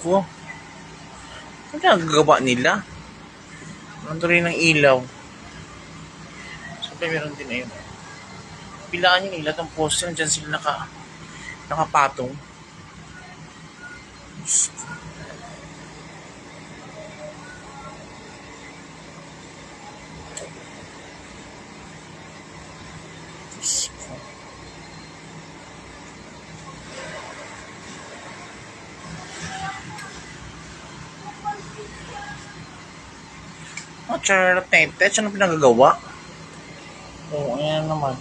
ko. Ano nagagawa nila? Nandun rin ng ilaw. Siyempre meron din ayun. Pilaan yung ilaw ng poster. Diyan sila nakapatong. Diyos ko. Diyos ko. Charlotte Tete, siya na pinagagawa. Oo, ayan naman.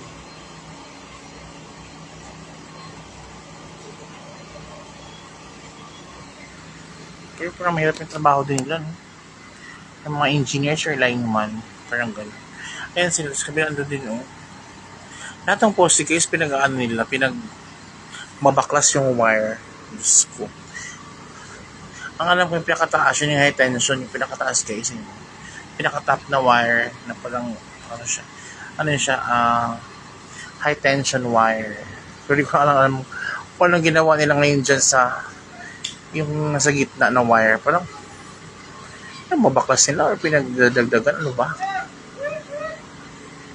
Pero parang mahirap yung trabaho din nila, no? Yung mga engineers or lineman, parang gano'n. Ayan sila, sa kabilang doon din, oh. Lahat ng poste case, pinag-ano nila, mabaklas yung wire. Diyos ko. Ang alam ko yung pinakataas, yun yung high tension, yung pinakataas guys, yung pinakatop na wire, na parang, high tension wire. Pero di ko alam kung anong ginawa nila ngayon dyan sa, yung nasa gitna ng wire, parang, mabaklas nila or pinagdadagdagan, ano ba?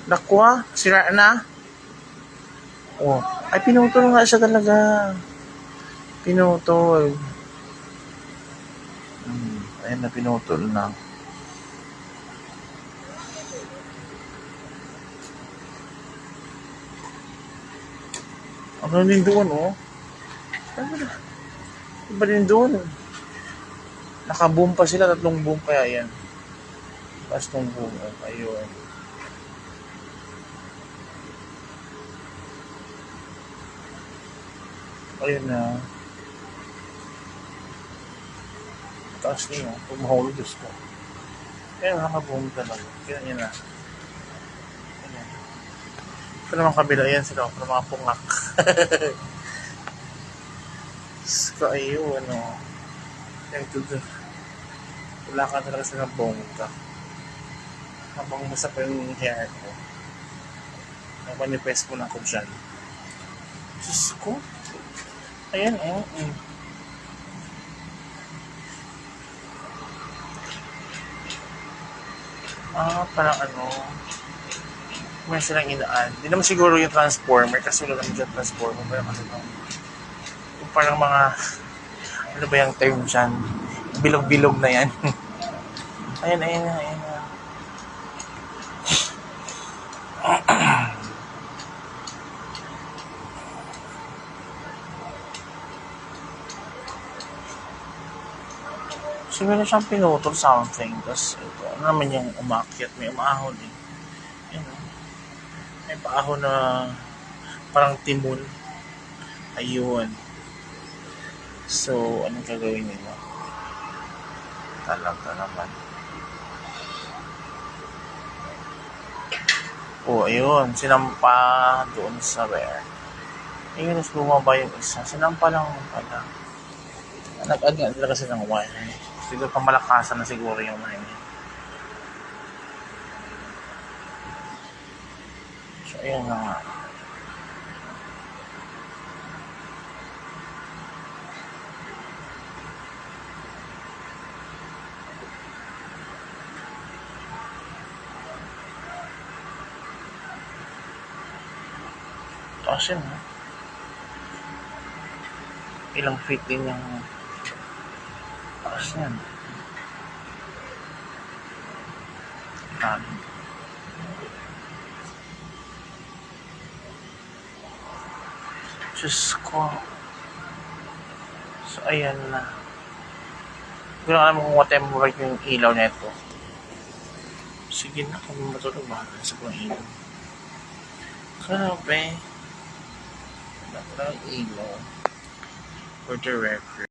Nakuha, sira na. Oh, ay pinutol nga siya talaga. Pinutol. Ayun na, pinutol na. Ano din doon, oh? Iba din doon. Naka-boom pa sila, 3 boom kaya yan. Tapos 3 boom, ayun. Ayun na. Taas niya, pag mahulog, Diyos ko. Ayun, naka-boom talaga. Kaya niya na. Ayun. Ito naman kabila, yan sila, para mga pungak. So, ayun, ano. Yung tudo. Wala ka talaga sa bongga. Habang masa pa yung hair ko. Manifest mo na ako dyan. Diyos ko. Ayan, parang ano. May silang inaan. Hindi naman siguro yung transformer kasi wala naman dyan transformer. Pero kasi yung parang mga ano ba yung term dyan? Bilog-bilog na yan. Ayan. So, meron siyang pinutol something. Tapos, ito, ano naman yung umakyat? May umaahon eh. Ayan, may paahon na parang timon. Ayun. So, anong gagawin nila? Talaga naman. Oh, ayun. Sinampa doon sa rear. Ayun, mas bumaba yung isa. Sinampa lang pala. Nag-add nga talaga kasi ng wire. Siguro pamalakasan na siguro yung mga yun. So, ayun na nga. Tapos yun, ha? Ilang feet din yung taas yan. Diyos ko. So, ayan na. Hindi ko na alam kung what time work yung ilaw neto. Sige na, kung matulog ba? Nasa ko ng ilaw. Grabe. Wala ko lang ilaw. For the record.